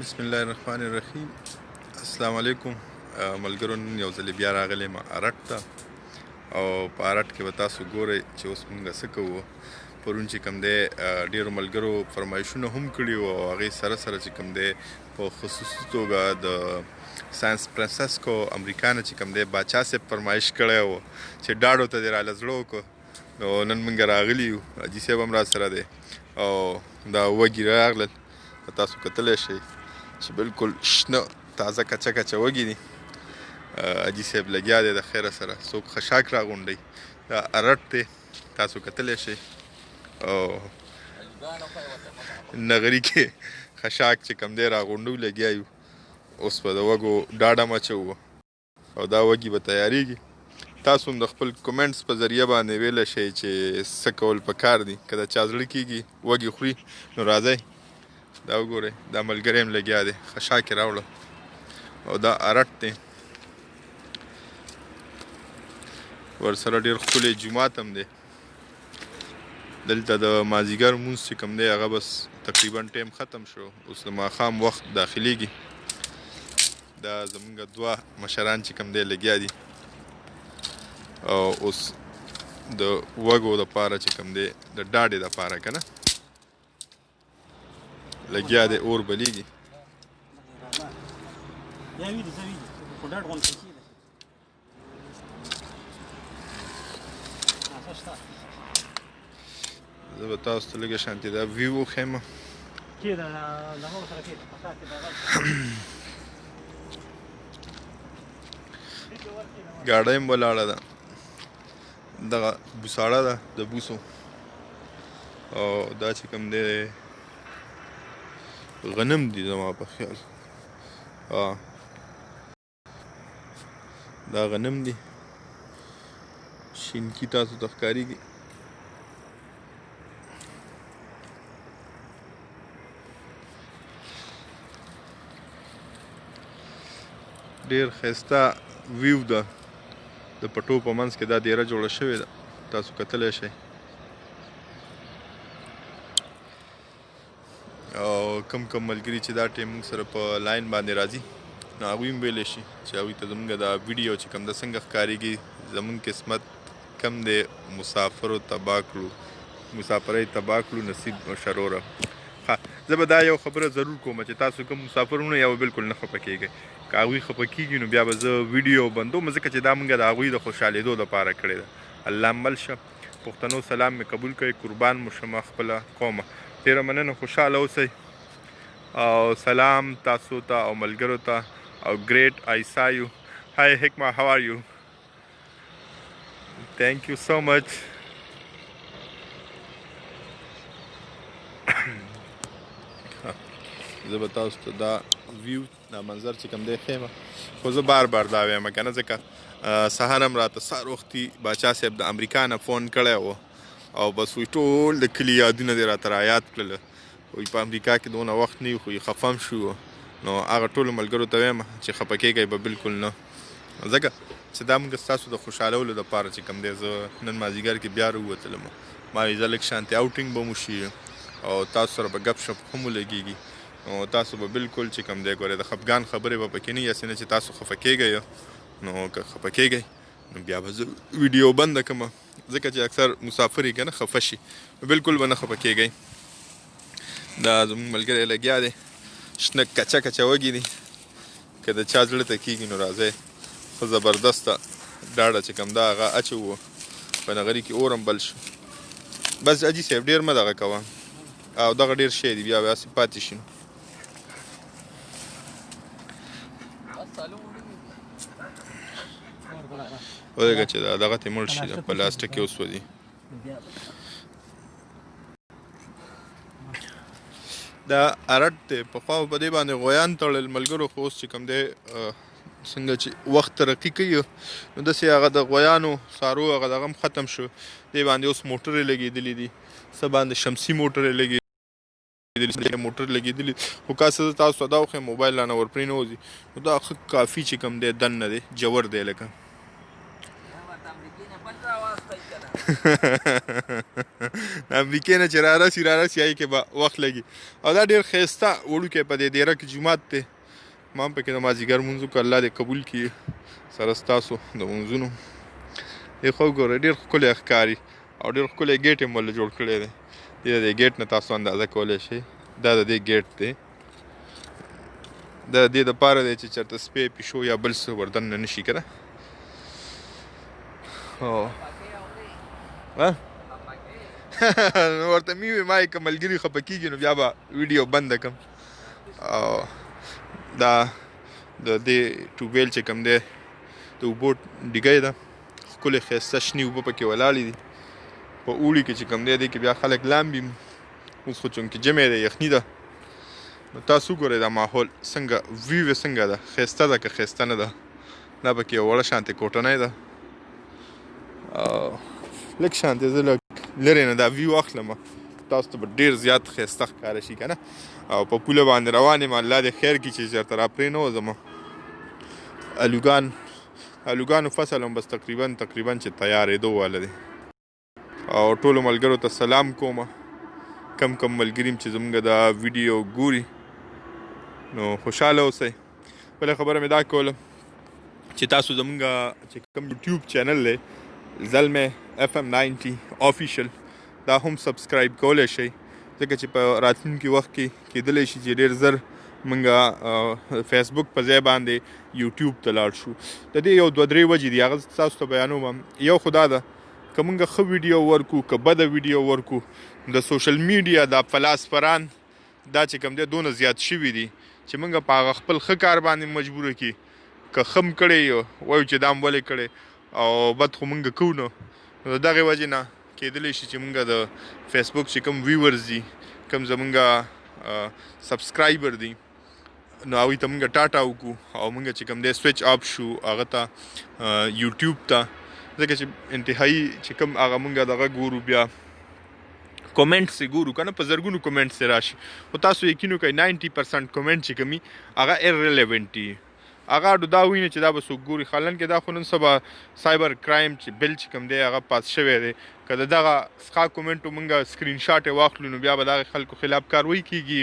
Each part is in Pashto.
بسم الله الرحمن الرحیم. السلام علیکم ملګرو. نن یو ځل بیا راغلی ما ارټ ته، او په ارټ کې به تاسو ګورئ چې اوس موږ څه کوو. پرون چې کوم دی ډېرو ملګرو فرمایشونه هم کړي وو، او هغې سره سره چې کوم دی په خصوصي توګه د ساینس فرانسسکو امریکا نه چې کوم دی باچا صاحب فرمایش کړی و چې ډاډو ته دې راله زړه وکړو. نو نن موږ راغلي یو، حاجي صاحب هم راسره دی، او دا وږي راغلل، تاسو کتلی شئ چې بالکل شنه تازه کچه کچه وږي دي. حاجي صاحب لګیا دی د خیره سره، څوک خشاک راغونډوي. دا ارټ دی، تاسو کتلی شئ، او نغري کې خشاک چې کوم دی راغونډو لګیا یو. اوس به د وږو ډاډه مچوو، او دا وږي به تیارېږي. تاسو هم د خپل کومنټس په ذریعه باندې ویلی شئ چې څه کول پکار دي. که د چا زړه کېږي وږي خوري نو راځئ دا وګورئ، دا ملګری هم لګیا دی، خشاک یې راوړه، او دا ارټ دی. ورسره ډېر ښکلی جومات هم دی. دلته د مازدیګر لمونځ چې کوم دی هغه بس تقریبا ټایم ختم شو، اوس د ماښام وخت داخلیږي. دا زمونږ دوه مشران چې کوم دی لګیا دي، او اوس د وږو دپاره چې کوم دی د ډاډې دپاره که نه لګیا دی، اور بلیږي. زه به تاسو ته لږه شانتې دا ویو وښیم. ګاډۍ هم ولاړه ده، دغه بوساړه ده د بوسو، او دا چې کوم دی غنم دي زما په خیال. دا غنم دي، شینکي تاسو ته ښکارېږي. ډېر ښایسته ویو ده، د پټو په منځ کې دا دیره جوړه شوې ده، تاسو کتلی شئ. او کم ملګري چې دا ټایم موږ سره په لاین باندې راځي، نو هغوی هم ویلی شي چې هغوی ته زموږ دا ویډیو چې کوم ده څنګه ښکارېږي. زموږ قسمت کم دی، مسافرو تباه کړو، مسافرۍ تباه کړو نصیب شروره. زه به دا یو خبره ضرور کوم چې تاسو کوم مسافرونه یا به بالکل نه خفه کېږئ. که هغوی خفه کېږي نو بیا به زه ویډیو بندوم، ځکه چې دا موږ د هغوی د خوشحالېدو دپاره کړې ده. الله مل شه. پښتنو سلام مې قبول کړئ، قربان مو شمه خپله قومه. ډېره مننه، خوشحاله اوسئ، او سلام تاسو ته او ملګرو ته. او ګریټ آی سا یو. هائی حکمه، هاو آر یو؟ تھینک یو سو مچ. زه به تاسو ته دا ویو، دا منظر چې کوم دی ښیم، خو زه بار دا ویم که نه، ځکه سهار هم راته سهار وختي باچا صاحب د امریکا نه فون کړی و، او بس وایي ټول د کلي یادونه دې راته رایاد کړله. وایي په امریکا کې دونه وخت نه وي، خو یې خفه هم شو. نو هغه ټولو ملګرو ته وایم چې خفه کېږئ به بالکل نه، ځکه چې دا موږ ستاسو د خوشحالولو دپاره چې کوم دی. زه نن مازدیګر کې بیا راووتلم، ما وایي زه لږ شانتې آوټینګ به مو شي، او تاسو سره به ګپ شپ هم ولګېږي، نو تاسو به بالکل چې کوم دی ګورئ د خفګان خبرې به پکې نه وي، هسې نه چې تاسو خفه کېږئ. نو که خفه کېږئ نو بیا به زه ویډیو بنده کړم، ځکه چې اکثر مسافر یې که نه خفه شي، بالکل به نه خفه کېږئ. دا زموږ ملګری لګیا دی، شنه کچه کچه وږي دي. که د چا زړه ته کېږي نو راځئ. ښه زبردسته ډاډه چې کوم ده هغه اچوو، په نغري کې اور هم بل شو. بس حاجي صاحب ډېر مه دغه کوه، او دغه ډېر شی دی، بیا به هسې پاتې شي. ودرېږه چې دغه ته مړ شي، په پلاستیک کې وسوځي. دا ارټ دی، پخوا په دې باندې غویان تړل ملګرو، خو اوس چې کوم دی څنګه چې وخت ترقي کوي نو داسې هغه د غویانو څارو هغه دغه هم ختم شو. دې باندې اوس موټرې لګېدلي دي، څه باندې شمسي موټرې موټر لګېدلي. خو که څه زه تاسو ته دا وښیم، موبایل رانه ورپرې نه وځي، نو دا ښه کافي چې کوم دی دننه دی، جوور دی لکه امریکې نه چې رارسي هغې کې به وخت لګي او دا ډېر ښایسته وړوکی په دې دیره کې جومات دی ما هم پکې د مازدیګر لمونځ وکړو الله دې قبول کړي سره ستاسو د لمونځونو دې خو وګورئ ډېر ښکلی ښکاري او ډېر ښکلی ګیټ یې ورله جوړ کړی دی د دې ګیټ نه تاسو اندازه کولی شئ دا د دې ګیټ دی دا د دې دپاره دی چې چېرته سپی پیشو یا بل څه ور دننه نه شي که نه نو ورته مې وویل ما یې که ملګري خفه کېږي نو بیا به ویډیو بنده کړم او دا د دې ټوبیل چې کوم دی د اوبو ډیګی ده ښکلې ښایسته شنې اوبه پکې ولاړې دي په اوړي کې چې کوم دی دې کې بیا خلک لامبي اوس خو چونکې ژمی دی یخني ده نو تاسو وګورئ دا ماحول څنګه ویو یې څنګه ده ښایسته ده که ښایسته نه ده دا پکې یو وړه شانتې کوټنۍ ده لږ شانتې زه لږ لرې نه دا ویو اخلم تاسو ته به ډېر زیات ښایسته ښکاره شي که نه او په پوله باندې روان یم الله دې خیر کړي چې چېرته را پرې نه وځم الوګانو فصل هم بس تقریبا چې تیارېدو واله دی او ټولو ملګرو ته سلام کوم کم ملګري چې زموږ دا ویډیو ګوري نو خوشحاله اوسئ بله خبره مې دا کوله چې تاسو زموږ چې کوم یوټیوب چینل دی زلمې FM 90 آفیشل دا هم سبسکرایب کولی شئ ځکه چې په راتلونکي وخت کې کېدلی شي چې ډېر زر موږ فیسبوک په ځای باندې یوټیوب ته لاړ شو د دې یو دوه درې وجې دي هغه تاسو ته بیانوم یو خو دا ده که موږ ښه ویډیو ورکو که بده ویډیو ورکو د سوشل میډیا دا فلاسفران دا چې کوم دی دونه زیات شوي دي چې موږ په هغه خپل ښه کار باندې مجبوره کړي که ښه م کړی وایو چې دا م ولې کړی او بد خو موږ کوو نو د دغې وجې نه کېدلی شي چې موږ د فیسبوک چې کوم ویورز دي کوم زموږ سبسکرایبر دي نو هغوی ته موږ ټاټا وکړو او موږ چې کوم دی سویچ اپ شو هغه ته یوټیوب ته ځکه چې انتهایي چې کوم هغه موږ دغه ګورو بیا کومنټس یې ګورو که نه په زرګونو کومنټس یې راشي خو تاسو یقین وکړئ 90% کومنټ چې کومي هغه ایرریلیونټ دي هغه دا ویني چې دا به څوک ګوري حالانکې دا خو نن سبا سایبر کرایم چې بل چې کوم دی هغه پاس شوی دی که د دغه څخه کومنټو موږ سکرین شاټ یې واخلو نو بیا به د هغې خلکو خلاف کاروي کېږي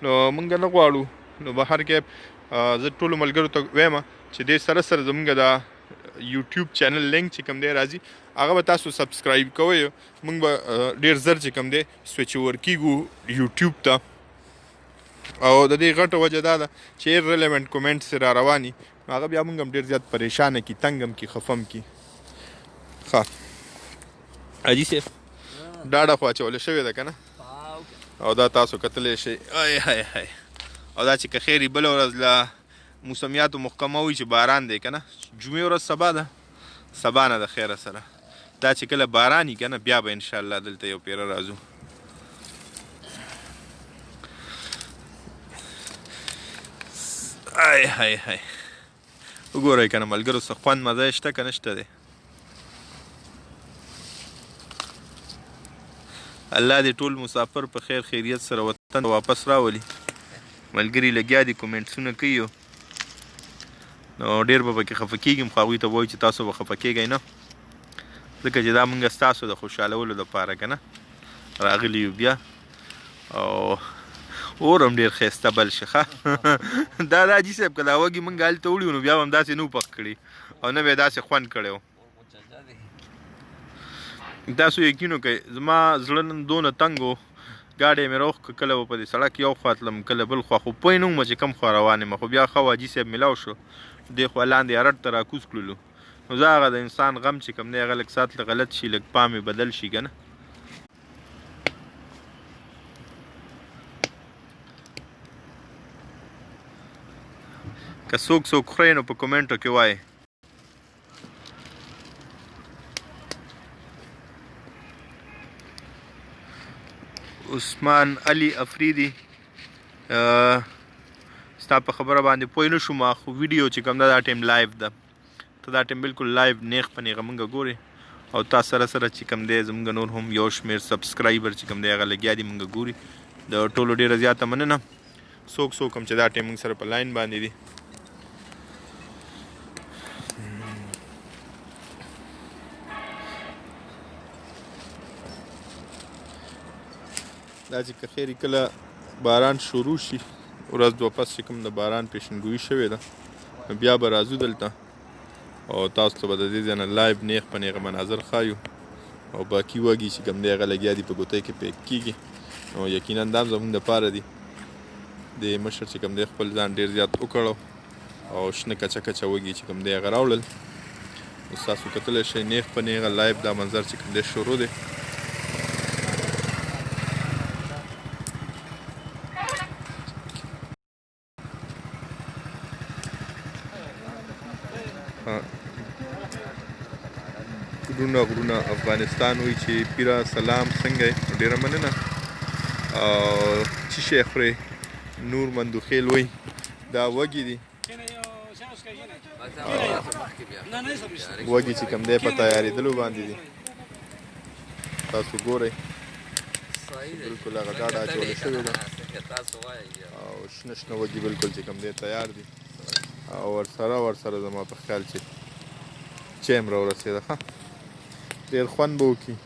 نو موږ نه غواړو نو بهر کې زه ټولو ملګرو ته وایم چې دې سره زموږ د یوټیوب چینل لینک چې کوم دی راځي هغه به تاسو سبسکرایب کوئ موږ به ډېر زر چې کوم دی سویچ ور کېږو یوټیوب ته او د دې غټه وجه دا ده چې ایرریلیونټ کومنټس را رواني هغه بیا موږ هم ډېر زیات پریشانه کړي تنګ هم کړي خفه هم کړي ښه حاجي صاحب ډاډه خو اچولی شوې ده که نه او دا تاسو کتلی شئ او دا چې که خیري بله ورځ له موسمیاتو محکمه وي چې باران دی که نه جمعې ورځ سبا ده سبا نه د خیره سره دا چې کله باران وي که نه بیا به انشاءالله دلته یو پیره راځو وګورئ که نه ملګرو څه خوند مزه یې شته که نشته دی الله دې ټول مسافر په خیر خیریت سره وطن واپس راولي ملګري لګیا دي کومنټسونه کوي نو ډېر به پکې خفه کېږم خو هغوی ته وایو چې تاسو به خفه کېږئ نه ځکه چې دا موږ ستاسو د خوشحالولو دپاره که نه راغلي یو بیا او اور هم ډېر ښایسته بل شي ښه دا حاجي صاحب که دا وږي موږ هلته وړي نو بیا به هم داسې نه پخ کړي او نه به یې داسې خوند کړی و تاسو یقین وکړئ زما زړه نن دونه تنګ و ګاډی مې راوښ کله به په دې سړک یو خوا تلم کله بل خوا خو پوه یې نه وم چې کوم خوا روان یم خو بیا ښه حاجي صاحب میلاو شو دې خوا لاندې ارټ ته راکوز کړلو نو زه هغه د انسان غم چې کوم دی هغه لږ ساعت غلط شي لږ پام یې بدل شي که نه که څوک خورئ نو په کومنټو کې وایي عثمان علي افریدي ستا په خبره باندې پوه نه شوم خو ویډیو چې کوم ده دا ټایم لایو ده ته دا ټایم بالکل لایو نیغ په نیغه موږ ګورې او تا سره چې کوم دی زموږ نور هم یو شمېر سبسکرایبر چې کوم دی هغه لګیا دي موږ ګوري د ټولو ډېره زیاته مننه څوک هم چې دا ټایم موږ سره په لاین باندې دي دا چې که خیر کله باران شروع شي ورځ دوه پس چې کوم د باران پیشنګویي شوې ده نو بیا به راځو دلته او تاسو ته به د دې ځای نه لایو نیغ په نیغه مناظر ښایو او باقي وږي چې کوم دی هغه لګیا دي په ګوتۍ کې پیک کېږي نو یقینا دا هم زموږ دپاره دي د مشر چې کوم دی خپل ځان ډېر زیات وکړو او شنه کچه کچه وږي چې کوم دی هغه راوړل نو ستاسو کتلی شئ نیغ په نیغه لایو دا منظر چې کوم دی شروع دی غرونه افغانستان وایي چې پیره سلام څنګه یې ډېره مننه چې شی خورې نور مندوخیل وایي دا وږي دي وږي چې کوم دی په تیارېدلو باندې دي تاسو ګورئ بلکل هغه ډاډه اچوله شوې ده او شنه شنه وږي بلکل چې کوم دی تیار دي او ورسره زما په خیال چې چیم راورسېده ښه ډېر خوند به وکړي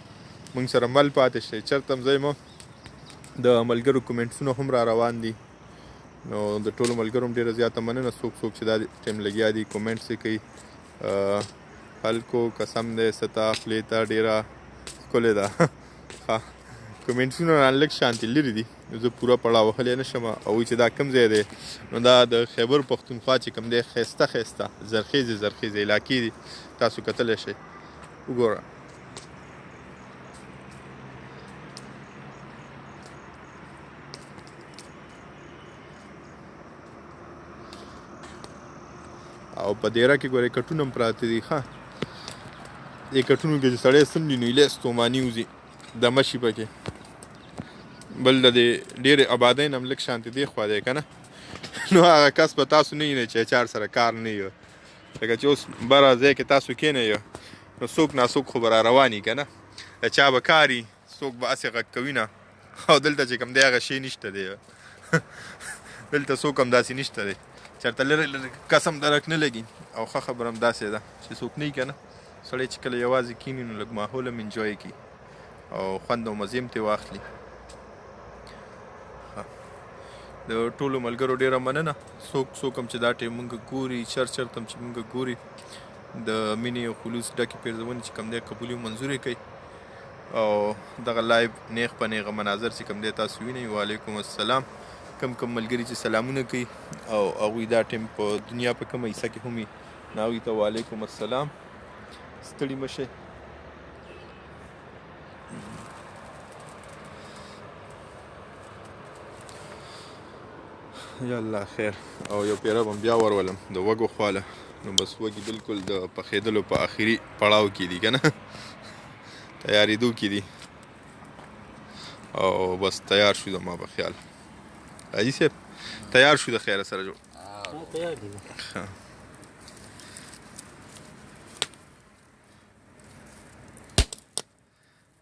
موږ سره مل پاتې شئ چېرته هم ځئ مو د ملګرو کومنټسونه هم را روان دي نو د ټولو ملګرو هم ډېره زیاته مننه څوک چې دا ټایم لګیا دي کومنټس یې کوي خلکو قسم دی ستا خولې ته ډېره ښکلې ده ښه کومنټسونه رانه لږ شانتې لرې دي زه پوره پړاو وهلی نه شم او وایي چې دا کوم ځای دی نو دا د خیبر پښتونخوا چې کوم دی ښایسته زرخیزې علاقې دي تاسو کتلی شئ وګوره او په دیره کې ګورې کټونه هم پراته دي ښه دې کټونو کې چې سړی څملي نو ایله ستوماني وځي دمه شي پکې بل د دې ډېرې آبادۍ نه هم لږ شانتې دې خوا دی که نه نو هغه کس به تاسو نه وینئ چې اچار سره کار نه وي لکه چې اوس بره ځای کې تاسو کښېنئ نو څوک ناڅوک خو به را روان وي که نه د چا به کار وي څوک به هسې غږ کوي نه او دلته چې کوم دی هغه شی نشته دی دلته څوک هم داسې نشته دی چېرته لرې کس هم درک نه لګي او ښه خبره هم داسې ده چې څوک نه وي که نه سړی چې کله یوازې کښېني نو لږ ماحول هم انجوی کړي او خوند او مزې هم ترې واخلي د ټولو ملګرو ډېره مننه څوک هم چې دا ټایم مونږ ګوري چرته هم چې مونږ ګوري د مینې او خلوص ډکې پیرزونې چې کوم دی قبولي او منظور یې کوي او دغه لایو نیغ په نیغه مناظر چې کوم دی تاسو وینئ وعلیکم السلام کم ملګري چې سلامونه کوي او هغوی دا ټایم په دنیا په کومه حصه کې هم وي نو هغوی ته وعلیکم السلام ستړي مه شئ یا الله خیر او یو پیره به بیا ورولم د وږو خواله نو بس وږي بلکل د پخېدلو په آخري پړاو کې دي که نه تیارېدو کې دي او بس تیار شو زما په خیال حاجي صاحب تیار شو د خیره سره جوړ تیار دي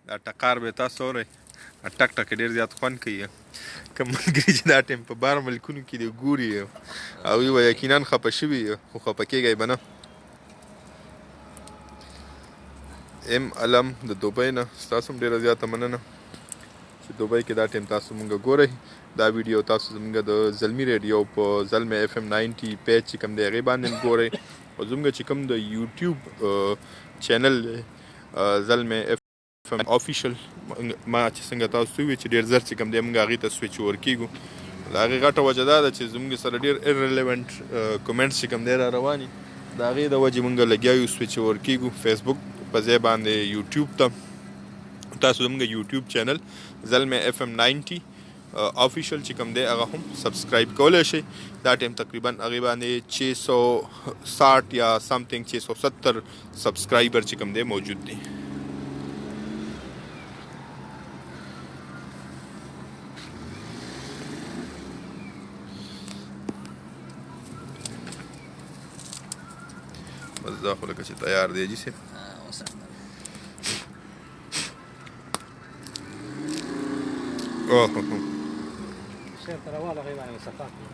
دا ټکار به تاسو اورئ ټک ټک ډېر زیات خوند کوي کوم ملګري چې دا ټایم په بار ملکونو کې دی ګوري او وی به یقینا خفه شوي خو خفه کېږئ به نه ام علم د دوبۍ نه ستاسو هم ډېره زیاته مننه چې دوبۍ کې دا ټایم تاسو مونږ ګورئ دا ویډیو تاسو زموږ د زلمي ریډیو په زلمه FM 90 پیج چې کوم دی هغې باندې ګورئ او زموږ چې کوم د یوټیوب چینل دی زلمه FM آفیشل ما چې څنګه تاسو وی چې ډېر زر چې کوم دی موږ هغې ته سویچ ورکېږو د هغې غټه وجه دا ده چې زموږ سره ډېر ایرلیونټ کومنټس چې کوم دی را روان دي د هغې د وجې موږ لګیا یو سویچ ورکېږو فیسبوک په ځای باندې یوټیوب ته تاسو زموږ یوټیوب چینل زلمه FM 90 آفیشل چې کوم دی هغه هم سبسکرایب کولی شئ دا ټایم تقریبا هغې باندې 660 یا سمثینګ 670 سبسکرایبر چې کوم دی موجود دی بس دا خو لکه چې تیار دی جي صاحب چېرته راواله هغې باندې صفا کړو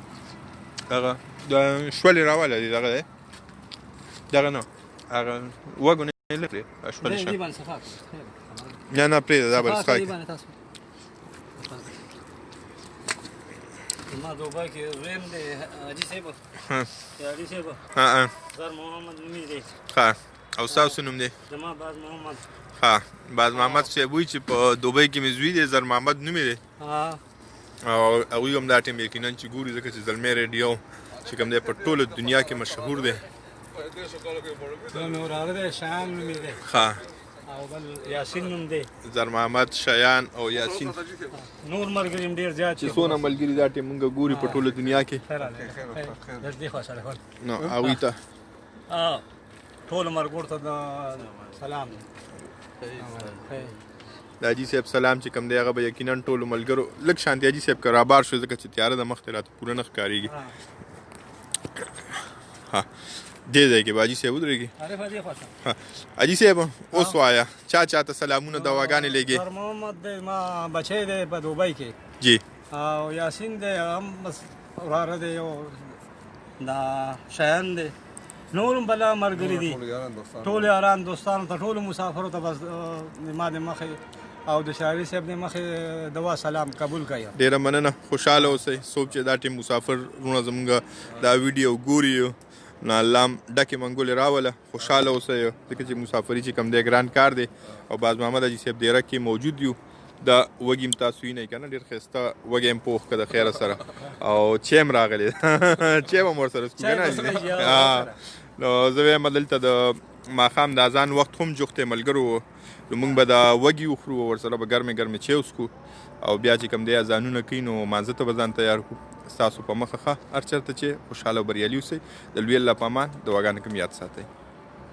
هغه د شولې راواله دي دغه دی دغه نه هغه وږو نه یې لرې شولې دې باندې صفا کړو نه پرېږده دا به رسخا کړي ما دوبای کې زویم دی حاجي صاحب ها حاجي صاحب ها زار محمد نومي دی ښه او ستاسو نوم دی زما باز محمد ها باز محمد صاحب وایي چې په دوبۍ کې مې زوی دی زر محمد نومې دی او هغوی هم دا ټیم یقینا چې ګوري ځکه چې زلمی ریډیو چې کوم دی په ټوله دنیا کې مشهور دی نوم یې وراره دی شیان نومې دی ښه او بل یاسین نوم دی زر محمد شیان او یاسین نور ملګري هم ډېر زیات چې څونه ملګري دا ټیم مونږ ګوري په ټوله دنیا کې خیر دی خو سره نو هغوی ته ټولو ملګرو ته د سلام دی د حاجي صاحب سلام چې کوم دی هغه به یقینا ټولو ملګرو لږ شانتي حاجي صاحب که رابار شو ځکه چې تیاره د مخکې راته پوره نه ښکارېږي ها دې ځای کې به حاجي صاحب ودرېږي حاجي صاحب اوس وایه چا ته سلامونه دواګانې لېږې سر محمد دی ما بچی دی په دوبۍ کې جی او یاسین دی هم بس وراره دی او دا شیان دی نور هم بله ملګري دي ټول یاران دوستانو ته ټولو مسافرو ته بس ما د مخې او د شاعري صاحب د مخې دوا سلام قبول کړئ ډېره مننه خوشحاله اوسئ څوک چې دا ټیم مسافر وروڼه زموږ دا ویډیو ګوري نو الله هم ډکې منګولې راوله خوشحاله اوسئ ځکه چې مسافري چې کوم دی ګران کار دی او باز محمد حاجي صاحب دیره کې موجود یو دا وږي هم تاسو وینئ که نه ډېر ښایسته وږی هم پوخ که د خیره سره او چای هم راغلی چای به هم ورسره څکو که نه نو زه وایم دلته د ماښام د اذان وخت هم جوختې ملګرو و نو موږ به دا وږي وخورو او ورسره به ګرمې ګرمې چای وڅکو او بیا چې کوم دی اذانونه کوي نو مانځه ته به ځان تیار کړو ستاسو په مخه ښه هر چېرته چې خوشحاله او بریالي اوسئ د لوی الله په امان دعاګانې کوم یاد ساتئ